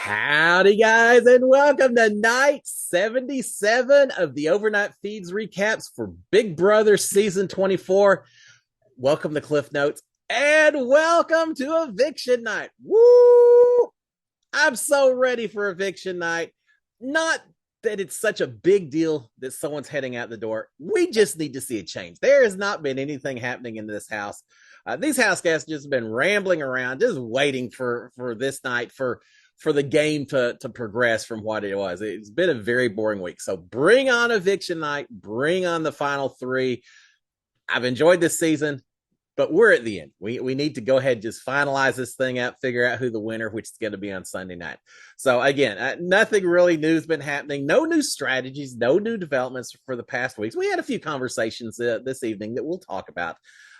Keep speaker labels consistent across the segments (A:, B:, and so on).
A: Howdy, guys, and welcome to night 77 of the Overnight Feeds recaps for Big Brother Season 24. Welcome to Cliff Notes, and welcome to Eviction Night. Woo! I'm so ready for Eviction Night. Not that it's such a big deal that someone's heading out the door. We just need to see a change. There has not been anything happening in this house. These house guests just been rambling around, just waiting for this night for the game to progress from what it was. It's been a very boring week. So bring on Eviction Night, bring on the final three. I've enjoyed this season, but we're at the end. We need to go ahead and just finalize this thing out, figure out who the winner, which is going to be on Sunday night. So again, nothing really new's been happening. No new strategies, no new developments for the past weeks. We had a few conversations this evening that we'll talk about.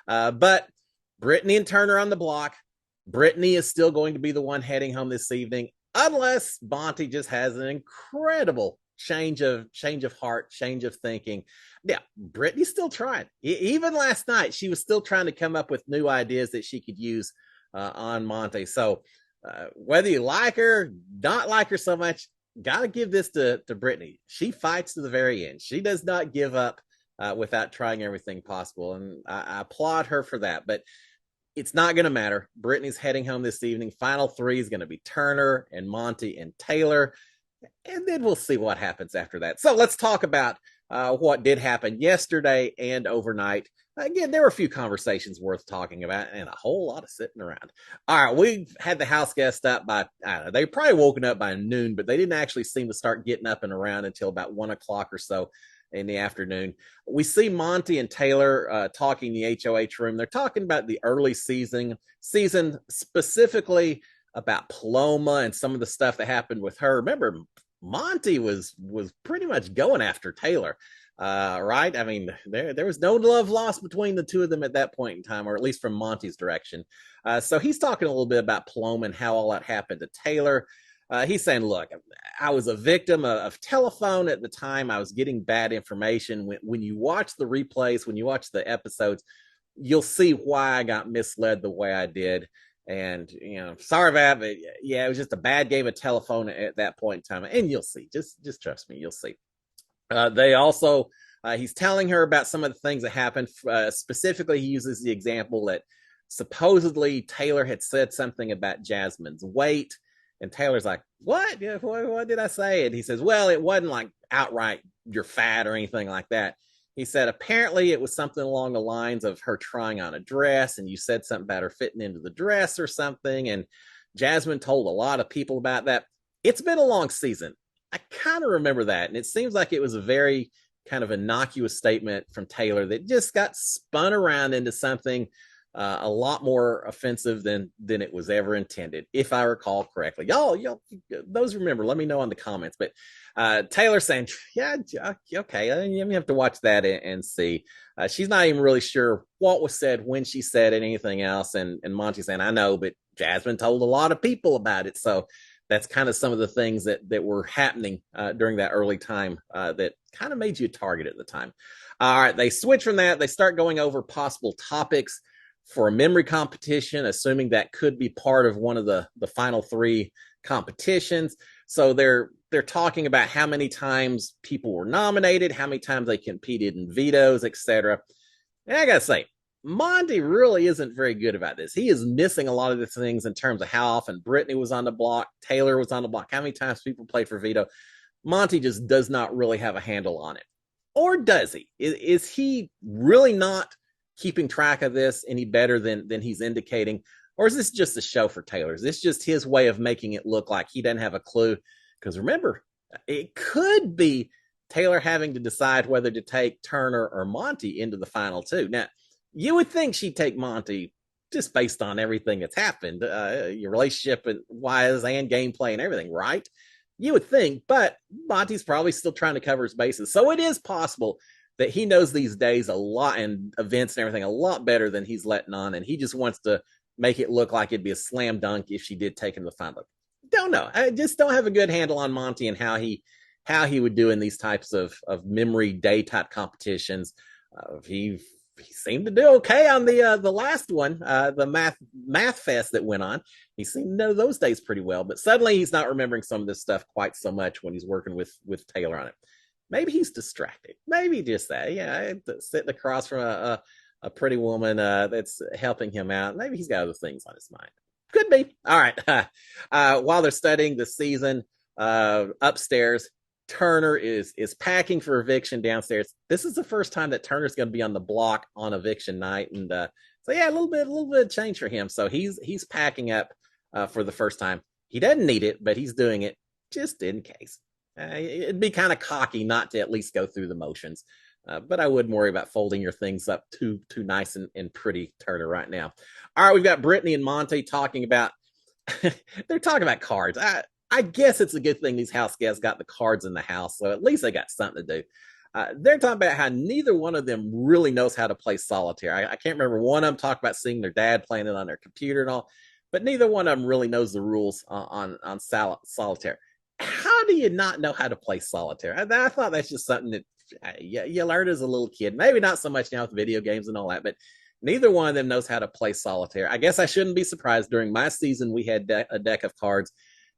A: But Brittany and Turner on the block. Brittany is still going to be the one heading home this evening, unless Monte just has an incredible change of heart, change of thinking. Yeah, Brittany's still trying. Even last night, she was still trying to come up with new ideas that she could use on Monte. So whether you like her, not like her so much, got to give this to Brittany. She fights to the very end. She does not give up without trying everything possible. And I applaud her for that. But it's not going to matter. Brittany's heading home this evening. Final three is going to be Turner and Monty and Taylor. And then we'll see what happens after that. So let's talk about what did happen yesterday and overnight. Again, there were a few conversations worth talking about and a whole lot of sitting around. All right, we've had the house guest up by, I don't know, they probably woken up by noon, but they didn't actually seem to start getting up and around until about 1 o'clock or so in the afternoon. We see Monty and Taylor talking in the HOH room. They're talking about the early season, specifically about Paloma and some of the stuff that happened with her. Remember, Monty was pretty much going after Taylor, right? I mean, there was no love lost between the two of them at that point in time, or at least from Monty's direction. So he's talking a little bit about Paloma and how all that happened to Taylor. He's saying, look, I was a victim of telephone at the time. I was getting bad information. When you watch the replays, when you watch the episodes, you'll see why I got misled the way I did. And, sorry about it, but yeah, it was just a bad game of telephone at that point in time. And you'll see, just trust me, you'll see. They also, he's telling her about some of the things that happened. Specifically, he uses the example that supposedly Taylor had said something about Jasmine's weight. And Taylor's like, what? Yeah, what did I say? And he says, well, it wasn't like outright you're fat or anything like that. He said, apparently it was something along the lines of her trying on a dress, and you said something about her fitting into the dress or something. And Jasmine told a lot of people about that. It's been a long season. I kind of remember that. And it seems like it was a very kind of innocuous statement from Taylor that just got spun around into something a lot more offensive than it was ever intended, if I recall correctly. Y'all, those remember, let me know in the comments. But Taylor saying, yeah, okay, you have to watch that and see. She's not even really sure what was said, when she said it, anything else. And Monty saying, I know, but Jasmine told a lot of people about it. So that's kind of some of the things that were happening during that early time that kind of made you a target at the time. All right, they switch from that. They start going over possible topics for a memory competition, assuming that could be part of one of the final three competitions. So they're talking about how many times people were nominated, how many times they competed in vetoes, etc. And I gotta say, Monty really isn't very good about this. He is missing a lot of the things in terms of how often Brittany was on the block, Taylor was on the block, how many times people played for veto. Monty just does not really have a handle on it. Or does he? Is he really not keeping track of this any better than he's indicating? Or is this just a show for Taylor? Is this just his way of making it look like he doesn't have a clue? Because remember, it could be Taylor having to decide whether to take Turner or Monty into the final two. Now, you would think she'd take Monty just based on everything that's happened, your relationship wise and gameplay and everything, right? You would think, but Monty's probably still trying to cover his bases. So it is possible that he knows these days a lot and events and everything a lot better than he's letting on. And he just wants to make it look like it'd be a slam dunk if she did take him to the final. Don't know. I just don't have a good handle on Monty and how he would do in these types of memory day type competitions. He he seemed to do okay on the last one, the math fest that went on. He seemed to know those days pretty well, but suddenly he's not remembering some of this stuff quite so much when he's working with Taylor on it. Maybe he's distracted. Maybe just that. Yeah, sitting across from a pretty woman that's helping him out. Maybe he's got other things on his mind. Could be. All right. While they're studying the season upstairs, Turner is packing for eviction downstairs. This is the first time that Turner's going to be on the block on eviction night, and so yeah, a little bit of change for him. So he's packing up for the first time. He doesn't need it, but he's doing it just in case. It'd be kind of cocky not to at least go through the motions. But I wouldn't worry about folding your things up too nice and pretty, Turner, right now. All right, we've got Brittany and Monte talking about they're talking about cards. I guess it's a good thing these house guests got the cards in the house, so at least they got something to do. They're talking about how neither one of them really knows how to play solitaire. I can't remember one of them talked about seeing their dad playing it on their computer and all, but neither one of them really knows the rules on solitaire. How do you not know how to play solitaire? I thought that's just something that you learned as a little kid. Maybe not so much now with video games and all that, but neither one of them knows how to play solitaire. I guess I shouldn't be surprised. During my season, we had a deck of cards,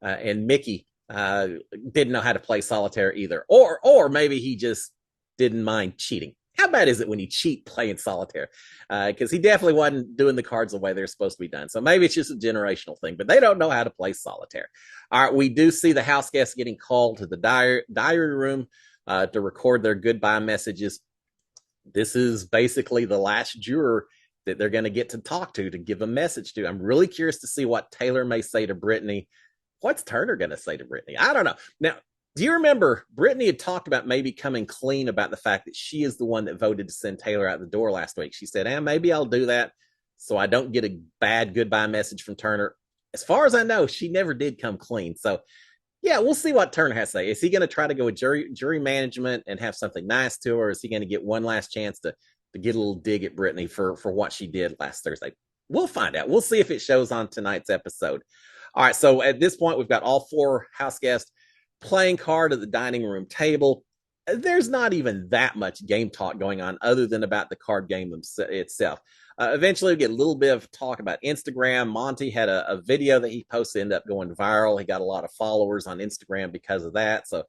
A: and Mickey didn't know how to play solitaire either, or maybe he just didn't mind cheating. How bad is it when you cheat playing solitaire? Because he definitely wasn't doing the cards the way they're supposed to be done. So maybe it's just a generational thing, but they don't know how to play solitaire. All right, we do see the house guests getting called to the diary room to record their goodbye messages. This is basically the last juror that they're going to get to talk to give a message to. I'm really curious to see what Taylor may say to Brittany. What's Turner going to say to Brittany? I don't know. Now, do you remember Brittany had talked about maybe coming clean about the fact that she is the one that voted to send Taylor out the door last week? She said, maybe I'll do that so I don't get a bad goodbye message from Turner. As far as I know, she never did come clean. So, yeah, we'll see what Turner has to say. Is he going to try to go with jury management and have something nice to her? Or is he going to get one last chance to get a little dig at Brittany for what she did last Thursday? We'll find out. We'll see if it shows on tonight's episode. All right, so at this point, we've got all four house guests playing card at the dining room table. There's not even that much game talk going on other than about the card game itself. Eventually, we get a little bit of talk about Instagram. Monty had a video that he posted, ended up going viral. He got a lot of followers on Instagram because of that. So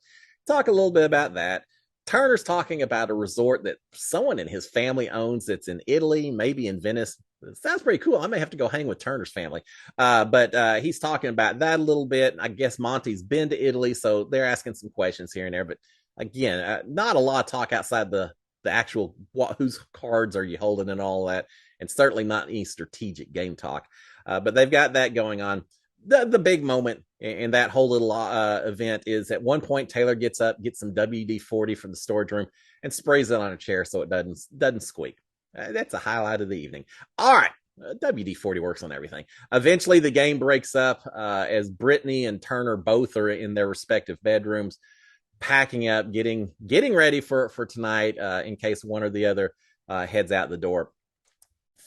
A: talk a little bit about that. Turner's talking about a resort that someone in his family owns that's in Italy, maybe in Venice. It sounds pretty cool. I may have to go hang with Turner's family. But he's talking about that a little bit. I guess Monty's been to Italy, so they're asking some questions here and there. But again, not a lot of talk outside the actual whose cards are you holding and all that, and certainly not any strategic game talk. But they've got that going on. The big moment in that whole little event is at one point Taylor gets up, gets some WD-40 from the storage room, and sprays it on a chair so it doesn't squeak. That's a highlight of the evening. All right. WD-40 works on everything. Eventually, the game breaks up as Brittany and Turner both are in their respective bedrooms, packing up, getting ready for tonight in case one or the other heads out the door.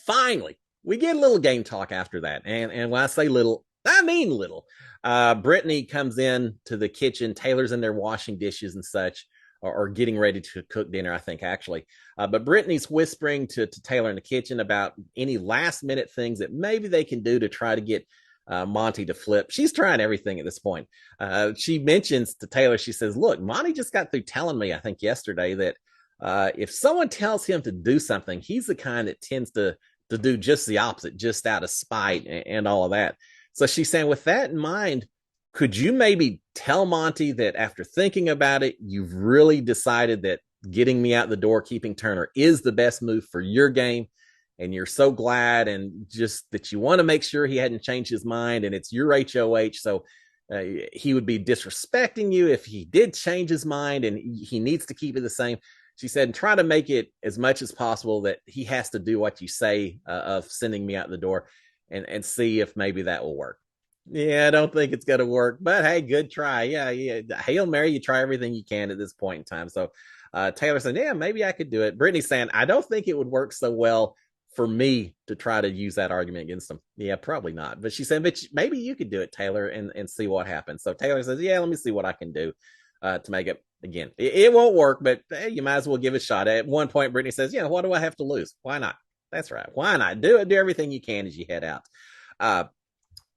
A: Finally, we get a little game talk after that. And when I say little, I mean little. Brittany comes in to the kitchen. Taylor's in there washing dishes and such, or getting ready to cook dinner, I think, actually. But Brittany's whispering to Taylor in the kitchen about any last minute things that maybe they can do to try to get Monte to flip. She's trying everything at this point. She mentions to Taylor, she says, look, Monte just got through telling me, I think yesterday, that if someone tells him to do something, he's the kind that tends to do just the opposite, just out of spite and all of that. So she's saying, with that in mind, could you maybe tell Monte that after thinking about it, you've really decided that getting me out the door, keeping Turner, is the best move for your game, and you're so glad and just that you want to make sure he hadn't changed his mind, and it's your HOH, so he would be disrespecting you if he did change his mind, and he needs to keep it the same. She said, and try to make it as much as possible that he has to do what you say of sending me out the door, and see if maybe that will work. Yeah, I don't think it's going to work, but hey, good try. Yeah. Hail Mary, you try everything you can at this point in time. So Taylor said, yeah, maybe I could do it. Brittany's saying, I don't think it would work so well for me to try to use that argument against him. Yeah, probably not. But she said, but maybe you could do it, Taylor, and see what happens. So Taylor says, yeah, let me see what I can do. to make it. Again, it won't work, but hey, you might as well give it a shot. At one point, Brittany says, "Yeah, what do I have to lose? Why not? That's right. Why not? Do it. Do everything you can as you head out." Uh,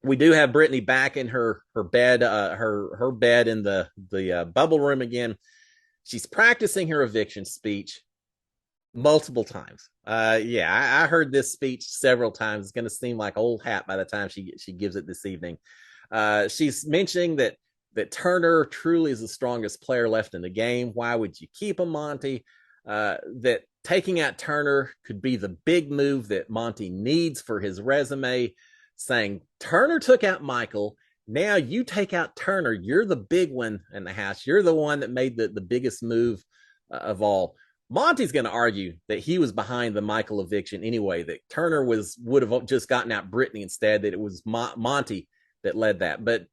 A: we do have Brittany back in her bed, her bed in the bubble room again. She's practicing her eviction speech multiple times. Yeah, I heard this speech several times. It's going to seem like old hat by the time she gives it this evening. She's mentioning that Turner truly is the strongest player left in the game. Why would you keep him, Monte? That taking out Turner could be the big move that Monte needs for his resume. Saying Turner took out Michael. Now you take out Turner. You're the big one in the house. You're the one that made the biggest move of all. Monte's going to argue that he was behind the Michael eviction anyway, that Turner would have just gotten out Brittany instead, that it was Monte that led that. But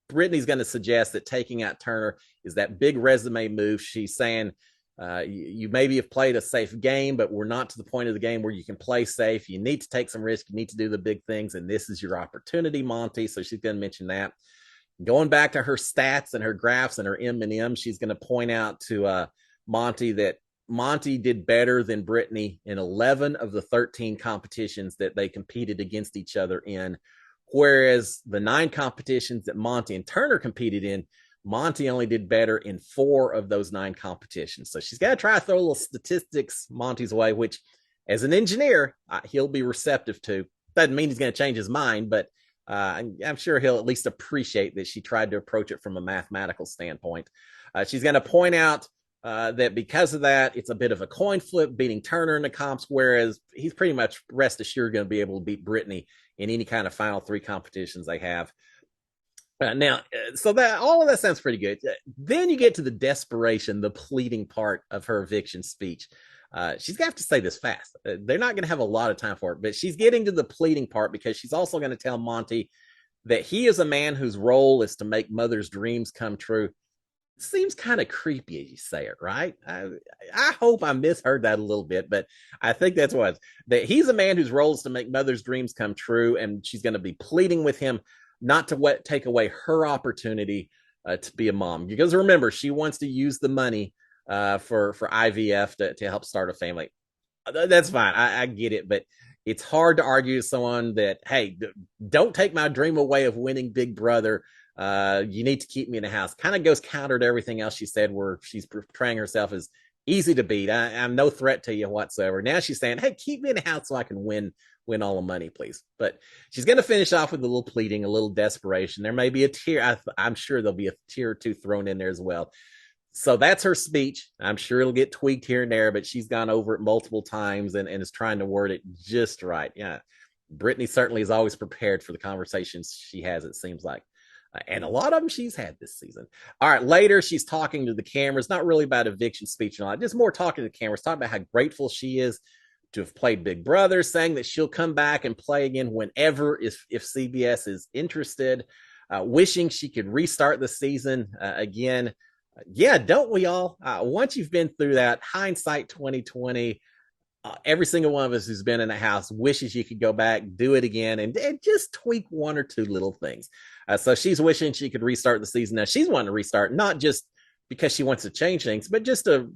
A: Brittany's going to suggest that taking out Turner is that big resume move. She's saying, you maybe have played a safe game, but we're not to the point of the game where you can play safe. You need to take some risk. You need to do the big things, and this is your opportunity, Monte. So she's going to mention that. Going back to her stats and her graphs and her M&M, she's going to point out to Monte that Monte did better than Brittany in 11 of the 13 competitions that they competed against each other in, whereas the 9 competitions that Monty and Turner competed in, Monte only did better in 4 of those 9 competitions. So she's got to try to throw a little statistics Monte's way, which as an engineer, he'll be receptive to. Doesn't mean he's going to change his mind, but I'm sure he'll at least appreciate that she tried to approach it from a mathematical standpoint. She's going to point out that because of that, it's a bit of a coin flip beating Turner in the comps, whereas he's pretty much rest assured going to be able to beat Brittany in any kind of final 3 competitions they have. So that all of that sounds pretty good. Then you get to the desperation, the pleading part of her eviction speech. She's going to have to say this fast. They're not going to have a lot of time for it, but she's getting to the pleading part because she's also going to tell Monte that he is a man whose role is to make mother's dreams come true. Seems kind of creepy as you say it, right? I hope I misheard that a little bit, but I think that's what that he's a man whose role is to make mother's dreams come true, and she's going to be pleading with him not to take away her opportunity to be a mom. Because remember, she wants to use the money for IVF to help start a family. That's fine. I get it, but it's hard to argue to someone that, hey, don't take my dream away of winning Big Brother. You need to keep me in the house. Kind of goes counter to everything else she said, where she's portraying herself as easy to beat. I'm no threat to you whatsoever. Now she's saying, hey, keep me in the house so I can win all the money, please. But she's going to finish off with a little pleading, a little desperation. There may be a tear. I'm sure there'll be a tear or two thrown in there as well. So that's her speech. I'm sure it'll get tweaked here and there, but she's gone over it multiple times and is trying to word it just right. Yeah. Brittany certainly is always prepared for the conversations she has, it seems like. And a lot of them she's had this season. All right, later she's talking to the cameras, not really about eviction speech and all that, just more talking to the cameras, talking about how grateful she is to have played Big Brother, saying that she'll come back and play again whenever if CBS is interested, wishing she could restart the season again. Yeah, don't we all? Once you've been through that, hindsight 2020, every single one of us who's been in a house wishes you could go back, do it again, and just tweak 1 or 2 little things. So she's wishing she could restart the season. Now she's wanting to restart, not just because she wants to change things, but just to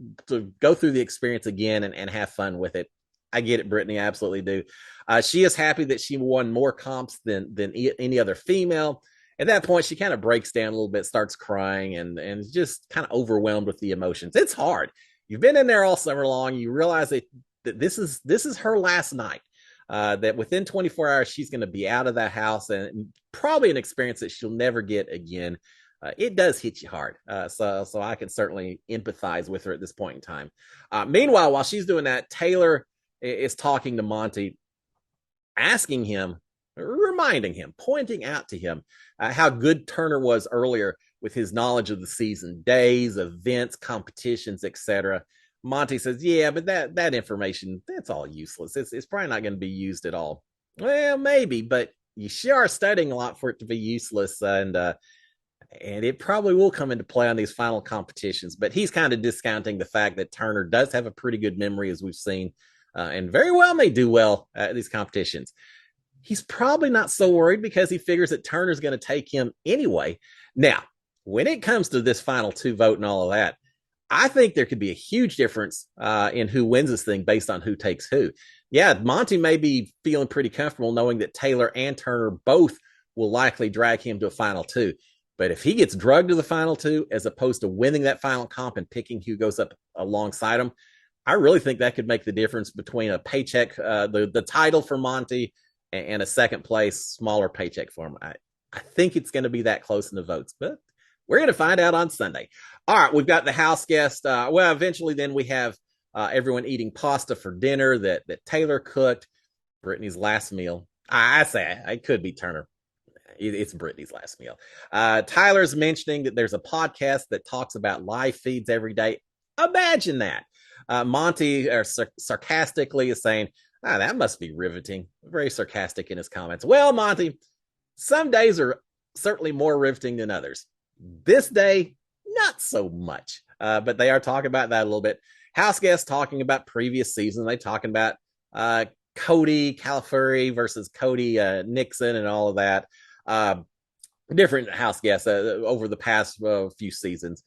A: go through the experience again and have fun with it. I get it, Brittany. I absolutely do. She is happy that she won more comps than any other female. At that point, she kind of breaks down a little bit, starts crying, and just kind of overwhelmed with the emotions. It's hard. You've been in there all summer long. You realize that this is her last night. That within 24 hours, she's going to be out of that house, and probably an experience that she'll never get again. It does hit you hard. So I can certainly empathize with her at this point in time. Meanwhile, while she's doing that, Taylor is talking to Monte, asking him, reminding him, pointing out to him how good Turner was earlier with his knowledge of the season, days, events, competitions, etc. Monte says, yeah, but that information, that's all useless. It's probably not going to be used at all. Well, maybe, but you sure are studying a lot for it to be useless, and it probably will come into play on these final competitions. But he's kind of discounting the fact that Turner does have a pretty good memory, as we've seen, and very well may do well at these competitions. He's probably not so worried because he figures that Turner's going to take him anyway. Now, when it comes to this final two vote and all of that, I think there could be a huge difference in who wins this thing based on who takes who. Yeah, Monty may be feeling pretty comfortable knowing that Taylor and Turner both will likely drag him to a final two. But if he gets drugged to the final two, as opposed to winning that final comp and picking who goes up alongside him, I really think that could make the difference between a paycheck, the title for Monty, and a second place, smaller paycheck for him. I think it's going to be that close in the votes, but we're going to find out on Sunday. All right, we've got the house guest. Well, eventually, then we have everyone eating pasta for dinner that Taylor cooked. Brittany's last meal. I say it could be Turner. It's Brittany's last meal. Tyler's mentioning that there's a podcast that talks about live feeds every day. Imagine that. Monte sarcastically is saying, that must be riveting. Very sarcastic in his comments. Well, Monte, some days are certainly more riveting than others. This day, not so much. But they are talking about that a little bit. House guests talking about previous season. They talking about Cody Califuri versus Cody Nixon and all of that. Different house guests over the past few seasons.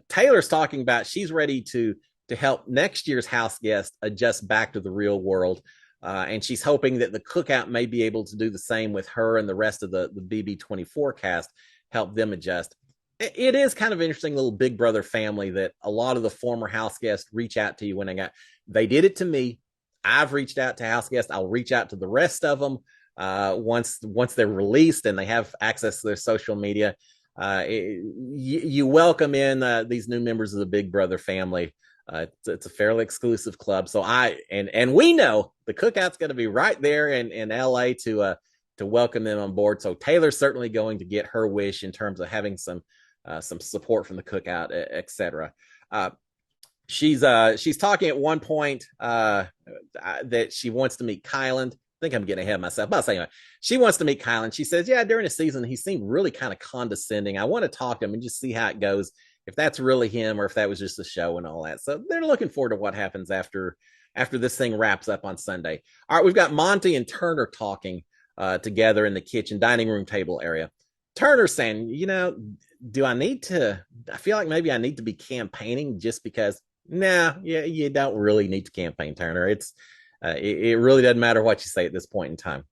A: Taylor's talking about she's ready to help next year's house guest adjust back to the real world. And she's hoping that the cookout may be able to do the same with her and the rest of the BB24 cast, help them adjust. It is kind of interesting little Big Brother family that a lot of the former house guests reach out to you when they did it to me. I've reached out to house guests. I'll reach out to the rest of them once they're released and they have access to their social media. You welcome in these new members of the Big Brother family. It's a fairly exclusive club. So we know the cookout's going to be right there in LA to welcome them on board. So Taylor's certainly going to get her wish in terms of having some support from the cookout, etc. She's talking at one point that she wants to meet Kyland. I think I'm getting ahead of myself. But anyway, she wants to meet Kyland. She says, yeah, during the season, he seemed really kind of condescending. I want to talk to him and just see how it goes, if that's really him or if that was just a show and all that. So they're looking forward to what happens after this thing wraps up on Sunday. All right, we've got Monty and Turner talking together in the kitchen, dining room table area. Turner saying, I feel like maybe I need to be campaigning just because. You don't really need to campaign, Turner. It really doesn't matter what you say at this point in time.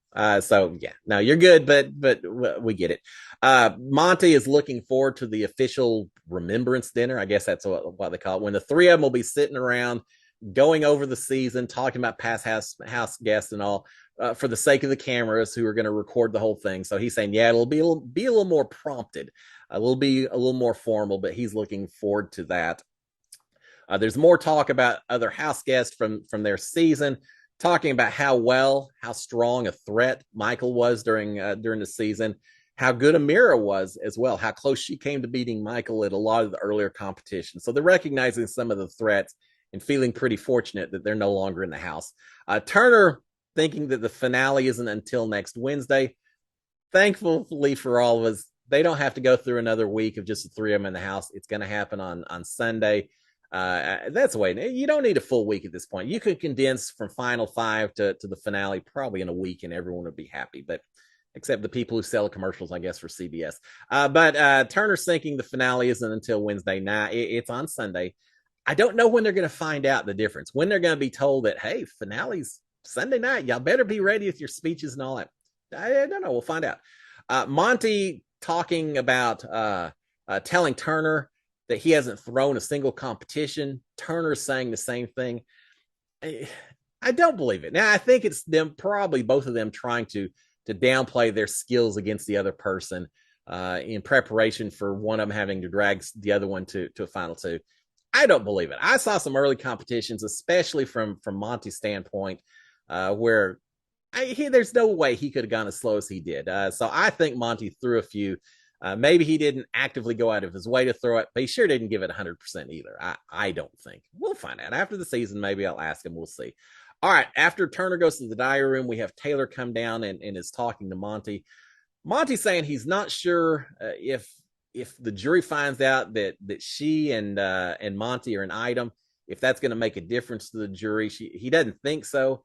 A: No, you're good, but we get it. Monte is looking forward to the official Remembrance dinner. I guess that's what they call it, when the three of them will be sitting around going over the season, talking about past house guests and all, for the sake of the cameras who are going to record the whole thing. So he's saying, it'll be a little more prompted. It'll be a little more formal, but he's looking forward to that. There's more talk about other house guests from their season, talking about how strong a threat Michael was during the season, how good Amira was as well, how close she came to beating Michael at a lot of the earlier competition. So they're recognizing some of the threats and feeling pretty fortunate that they're no longer in the house. Turner thinking that the finale isn't until next Wednesday. Thankfully for all of us, they don't have to go through another week of just the three of them in the house. It's going to happen on Sunday. That's the way. You don't need a full week at this point. You could condense from final five to the finale probably in a week and everyone would be happy, but except the people who sell commercials, I guess, for CBS. But Turner's thinking the finale isn't until Wednesday night. It's on Sunday. I don't know when they're going to find out the difference, when they're going to be told that, hey, finale's Sunday night. Y'all better be ready with your speeches and all that. I don't know. We'll find out. Monty talking about telling Turner that he hasn't thrown a single competition. Turner's saying the same thing. I don't believe it. Now, I think it's them, probably both of them, trying to downplay their skills against the other person in preparation for one of them having to drag the other one to a final two. I don't believe it. I saw some early competitions, especially from Monty's standpoint, where there's no way he could have gone as slow as he did. So I think Monty threw a few. Maybe he didn't actively go out of his way to throw it, but he sure didn't give it 100% either. I don't think. We'll find out. After the season, maybe I'll ask him. We'll see. All right. After Turner goes to the diary room, we have Taylor come down and is talking to Monty. Monty's saying he's not sure if the jury finds out that she and Monty are an item, if that's going to make a difference to the jury. He doesn't think so.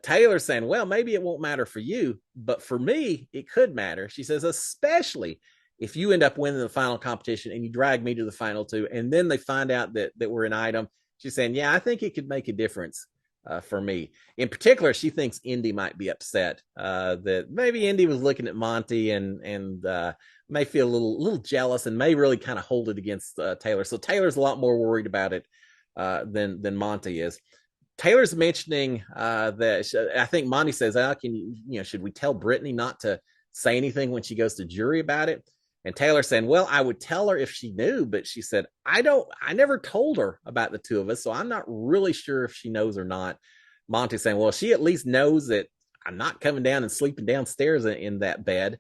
A: Taylor's saying, well, maybe it won't matter for you, but for me, it could matter. She says, especially if you end up winning the final competition and you drag me to the final two, and then they find out that we're an item, she's saying, yeah, I think it could make a difference for me. In particular, she thinks Indy might be upset that maybe Indy was looking at Monte and may feel a little jealous and may really kind of hold it against Taylor. So Taylor's a lot more worried about it than Monte is. Taylor's mentioning that I think Monty says, "Oh, should we tell Brittany not to say anything when she goes to jury about it?" And Taylor saying, "Well, I would tell her if she knew, but she said I never told her about the two of us, so I'm not really sure if she knows or not." Monty saying, "Well, she at least knows that I'm not coming down and sleeping downstairs in that bed,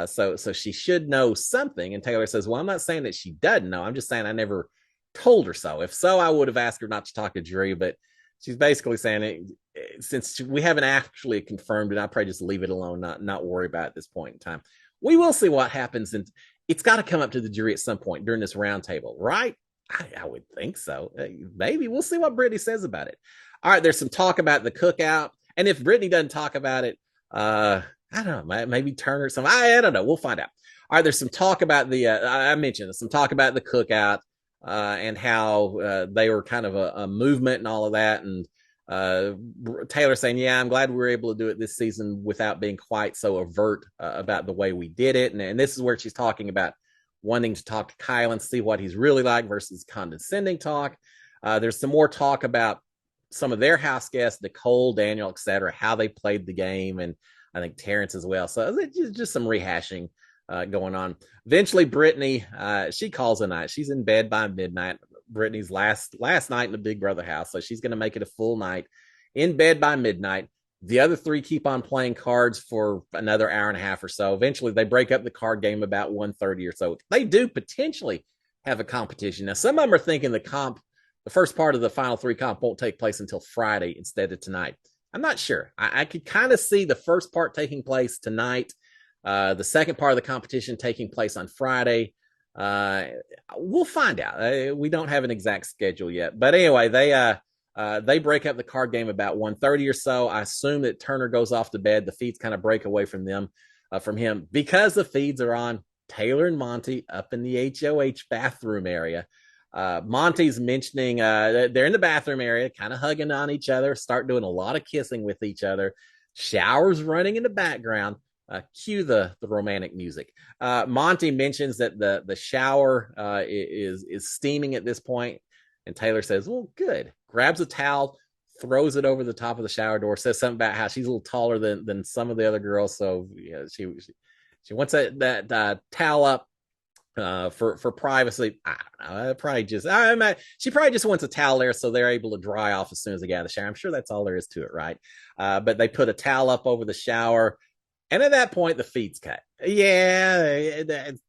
A: so she should know something." And Taylor says, "Well, I'm not saying that she doesn't know. I'm just saying I never told her so. If so, I would have asked her not to talk to jury, but." She's basically saying, since we haven't actually confirmed it, I'll probably just leave it alone, not worry about it at this point in time. We will see what happens, and it's got to come up to the jury at some point during this roundtable, right? I would think so. Maybe we'll see what Brittany says about it. All right, there's some talk about the cookout, and if Brittany doesn't talk about it, I don't know, maybe Turner some. I don't know. We'll find out. All right, there's some talk about I mentioned some talk about the cookout. And how they were kind of a movement and all of that. And Taylor saying, yeah, I'm glad we were able to do it this season without being quite so overt about the way we did it. And this is where she's talking about wanting to talk to Kyle and see what he's really like versus condescending talk. There's some more talk about some of their house guests, Nicole, Daniel, etc., how they played the game, and I think Terrence as well. So just some rehashing going on. Eventually, Brittany, she calls a night. She's in bed by midnight. Brittany's last night in the Big Brother house, so she's going to make it a full night in bed by midnight. The other three keep on playing cards for another hour and a half or so. Eventually, they break up the card game about 1:30 or so. They do potentially have a competition. Now, some of them are thinking the first part of the final three comp won't take place until Friday instead of tonight. I'm not sure. I could kind of see the first part taking place tonight. The second part of the competition taking place on Friday. We'll find out. We don't have an exact schedule yet. But anyway, they break up the card game about 1:30 or so. I assume that Turner goes off to bed. The feeds kind of break away from him, because the feeds are on Taylor and Monte up in the HOH bathroom area. Monte's mentioning they're in the bathroom area, kind of hugging on each other, start doing a lot of kissing with each other. Showers running in the background. Cue the romantic music. Monte mentions that the shower is steaming at this point, and Taylor says, "Well, good." Grabs a towel, throws it over the top of the shower door. Says something about how she's a little taller than some of the other girls, so she wants that towel up for privacy. I don't know. She probably just wants a towel there so they're able to dry off as soon as they get out of the shower. I'm sure that's all there is to it, right? But they put a towel up over the shower. And at that point, the feed's cut. Yeah, that's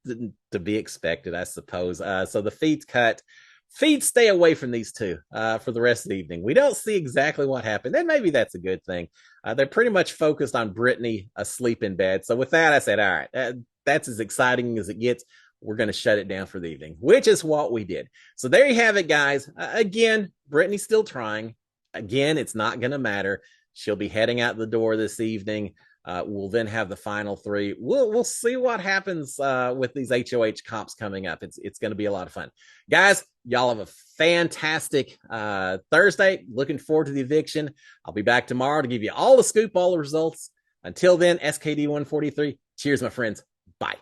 A: to be expected, I suppose. So the feed's cut. Feeds stay away from these two for the rest of the evening. We don't see exactly what happened, and maybe that's a good thing. They're pretty much focused on Brittany asleep in bed. So with that, I said, all right, that's as exciting as it gets. We're going to shut it down for the evening, which is what we did. So there you have it, guys. Again, Brittany's still trying. Again, it's not going to matter. She'll be heading out the door this evening. We'll then have the final three. We'll see what happens with these HOH comps coming up. It's going to be a lot of fun. Guys, y'all have a fantastic Thursday. Looking forward to the eviction. I'll be back tomorrow to give you all the scoop, all the results. Until then, SKD 143. Cheers, my friends. Bye.